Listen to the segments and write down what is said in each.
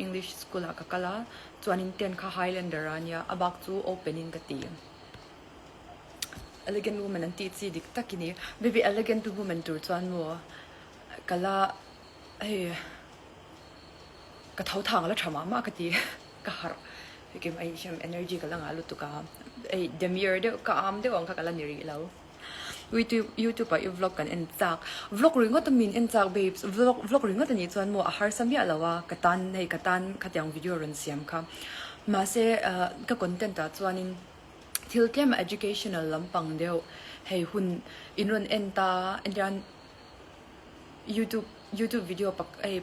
English school a kakala chuan in ten kha Highlander ania abak chu opening ka ti elegant woman an ti chi dik takini baby elegant woman tur chuan mo kala hey ka thau thang la thama ma ka ti ka har ke mai sham energy ka lang alu tu ka ei demir de ka am de ong ka kala niri lo YouTube I vlog kan en tak vlog ringot min en tak babes vlog ringot ani chuan mo a har samya lawa katan hei katan khatyang video ron siam kha ma se ka content ta chuanin thil tlem educational lampang deu hei hun inron enta enran YouTube video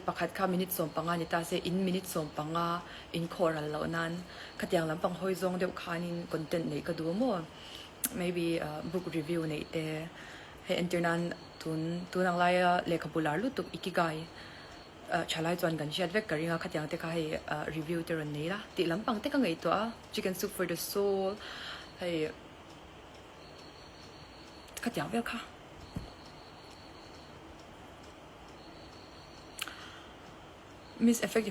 pakhat kha minute som panga ni ta se in minute som panga in choral lo nan khatyang lampang hoi zong deu khanin content nei ka du mo maybe book review nei te he internan tunang laya lekha bular lu tuk ikigai chalai chuan gan shet vek karinga khatyang te kha he review te ron nei la ti lampang te ka ngei to a chicken soup for the soul hey khatyang vel kha miss effect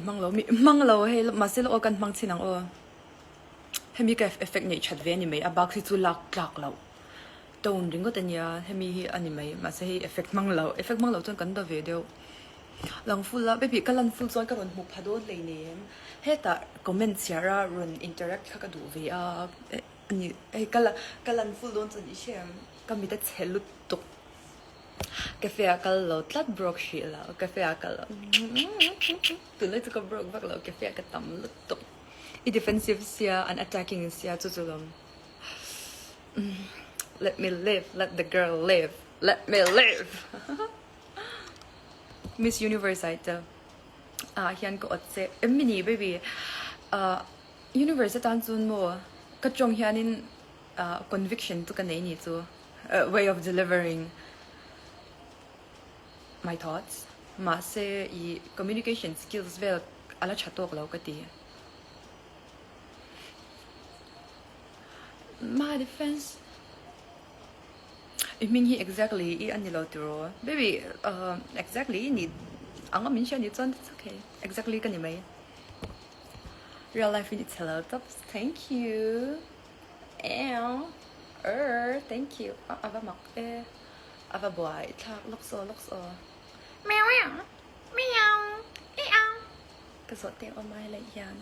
manglo he masel o kan mang chinang o hemi ka effect nei chat ve ni mai abak si chu lak lo ton ringo tania hemi hi ani mai ma se hi effect manglo chon kan da ve deu lang full la baby kalan full chon ka ron mu phado le ne heta comment share run interact kha ka du ve a ani ei kalan full don chon i shem ka mi ta chelu tok cafe akal lo tlat brok shi la cafe akal tu le tu ka brok bak lo cafe ka tam lu tok i defensive sia and attacking sia chu let me live, let the girl live, let me live. Miss Universe ita hian ko otse mini baby universe tan chun mo ka chong hianin conviction tu ka nei ni chu way of delivering my thoughts ma se I communication skills vel ala chatok lo ka ti my defense I mean he exactly I anilo tiro baby exactly need anga min sha ni chon it's okay exactly kan ni mai real life in its hello tops thank you thank you ava mak ava boy thak lok so meow meow meow ka so te o mai lai yan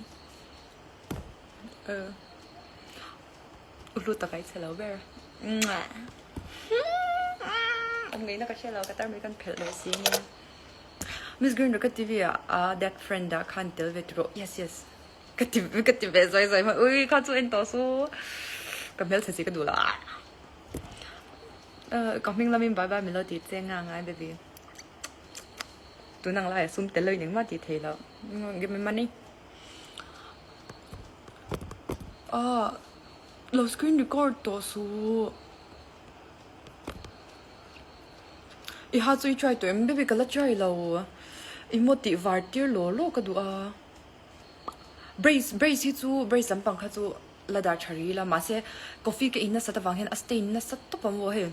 ulu ta kai chelo ber ông nghĩ nó có chelo ka tar mi kan phel le si ni Miss Green ka TV that friend da kan tel ve tro yes ka TV zoi ma ui ka chu en to su ka mel si ka du la ka ming la min bye melody cheng nga baby tu nang la sum tel loi ning ma ti thei lo give me money lo screen record to su I ha chui try to em baby kala try lo imoti vartir lo ka du brace hi chu brace lampang kha chu lada thari la ma se coffee ke inna sata wang hen a stain na sat to pam wo he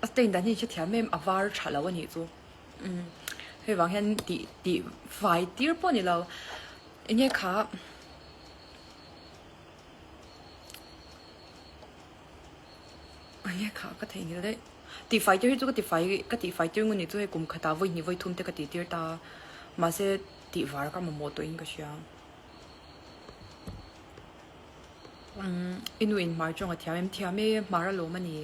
a stain da ni che thia mem avar thala wa ni chu he wang hen ti vai tir po ni lo ine kha ai kha ka thei ni le ti fighter hi chu ka ti fighter ngun ni chu he kum khata voi ni voi thum te ka ti tir ta ma se ti var ka mo to in ka sia inu in mar chong a thiam me mara lo mani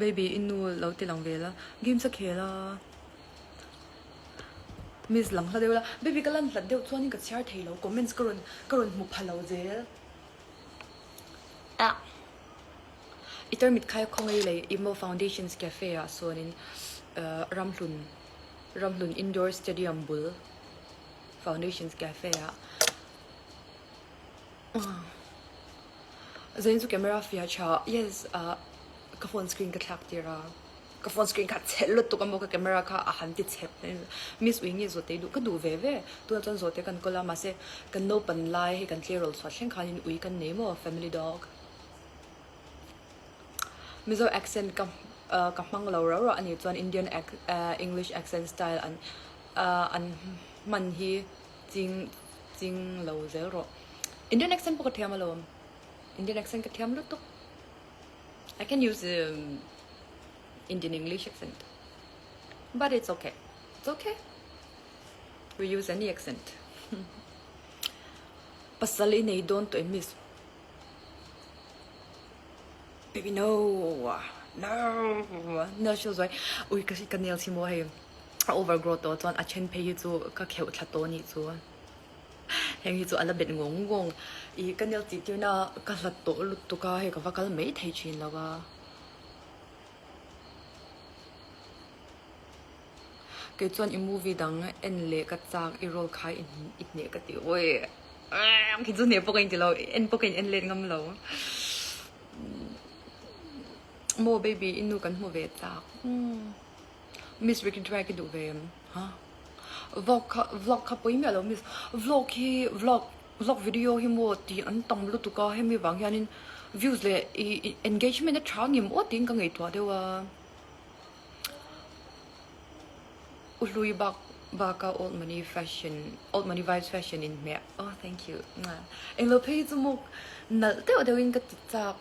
baby inu lo ti lang vela game sa khela miss lang hla deula baby kalan hla deu chuan ka char thei lo comments karon mu phalo je iter mit khai khongai le imo foundations cafe a sonin ramhlun indoor stadium bull foundations cafe a zain su camera fia cha yes ka phone screen ka thak tira ka phone screen ka chelo to ka mo ka camera ka a han ti chep miss wing ye zo te du ka du ve tu chon zo te kan kola ma se kan no pan lai he kan clear all so shen khanin ui kan name of family dog mizo accent ka mang lo ro ani chuan Indian English accent style an man hi จริงเราเจอหรอ Indian accent ปกติมาลม Indian accent ก็เทียมลุตุก I can use Indian English accent but it's okay it's okay we use any accent pasal ini don't to miss baby no no shows why ui kasi kanel si mo hay overgrowth to chuan a chen phe chu ka kheu thla to ni chu heng hi chu ala bet ngong ngong I kanel ti ti na ka hlat to lut to ka he ka vakal mei thei chin lawa cái chuyện im movie đăng en lệ cái trang i roll khai in ít nhẹ cái tiểu ơi khi chuyện này bốc anh thì lâu en bốc anh en lên ngâm lâu mo baby in nu kan mo về ta miss we can try cái đủ về hả vlog khắp bấy mẹ lâu miss vlog video hi mo thì anh tông lúc tụ co hay mi vàng hiền views lệ engagement nó cháo nhiều quá tiếng cái ngày tuổi đâu Hlui baka old money vibes fashion in me. Oh, thank you. Ang lo pay mo na teo dawin ka titsak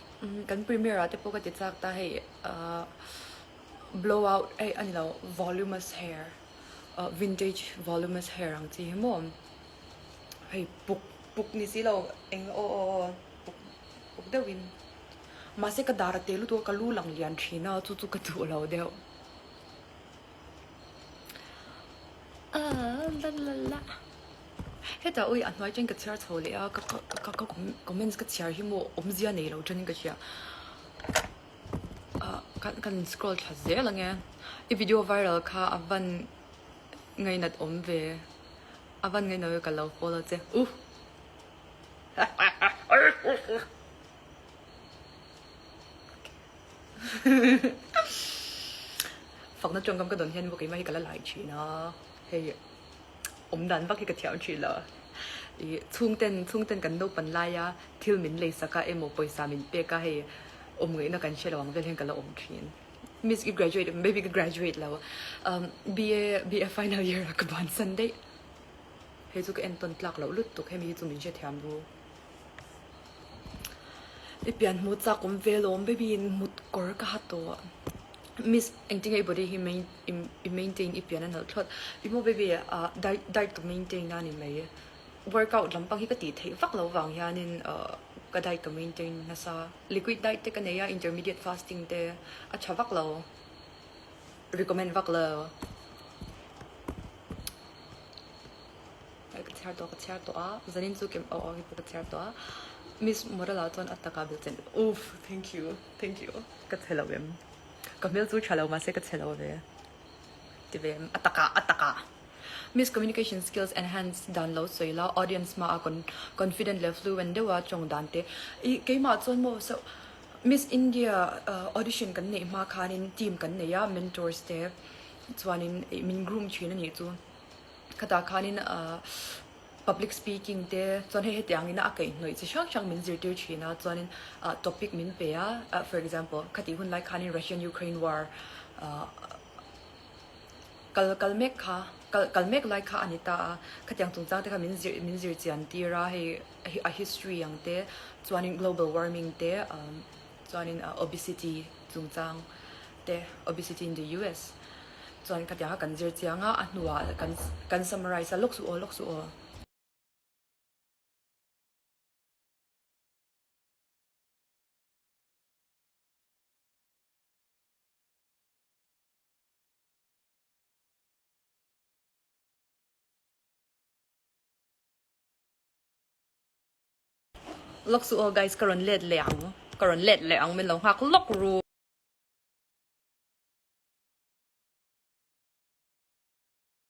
kan premiere ate po ka titsak ta hey blowout ay ano voluminous hair vintage voluminous hair ang ti mo hey puk ni sila ang puk dawin mase ka darate lu to ka lu lang lian thina chu ka tu lo deo la heta ui an nói trên cái chair thôi à các comments cái chair hi mo omzia nei lo trên cái chair kan scroll thà dễ là nghe i video viral kha avan ngay nat om về avan ngay nói cái lâu follow chứ phật nó trong cái đồn hiên vô cái mấy cái lại chuyện nó hay đàn bắt cái theo chuyện là chung tênกันđâu bận lại à thiếu mình lấy saka em một bồi sa mình bé cái hay người nó cần chơi là cái hiện cái là chuyện miss graduate maybe graduate là BA final year các bạn Sunday hay cho cái em tuần lạc là lúc tục hay mình cho mình chơi theo luôn ipian một chắc cũng về lom baby một cor cả hạt to miss anh think everybody he maintain ipian anh thật imo baby diet to maintain na ni mai workout lampang hi ka ti thei vak lo wang ya nin ka diet to maintain na sa liquid diet te ka neya intermediate fasting te acha vak lo recommend vak lo ka char to a zanin chu kem hi ka char to a miss model ton ataka bilten oof thank you ka thelo em kamel chu chalo ma se ka thelo ve tivem ataka miss communication skills enhanced download soila audience ma akon confident le fluent de wa chong dante I ke ma chon mo so miss india audition kan nei ma khanin team kan nei ya mentors te chuanin min groom chhin ani chu khata khanin public speaking te chon he tiang ina akai noi chi shang min zir tir china chuanin topic min pe ya for example khati hun like khanin Russian Ukraine war kalmek like kha anita khatiang tungchang te kha min zir chian tira he a history yang te chuanin global warming te chuanin obesity tungchang te obesity in the US chuan khatiang kan zir chianga anua kan summarize a loksu o lok su guys karon let leang min lo hak lok ru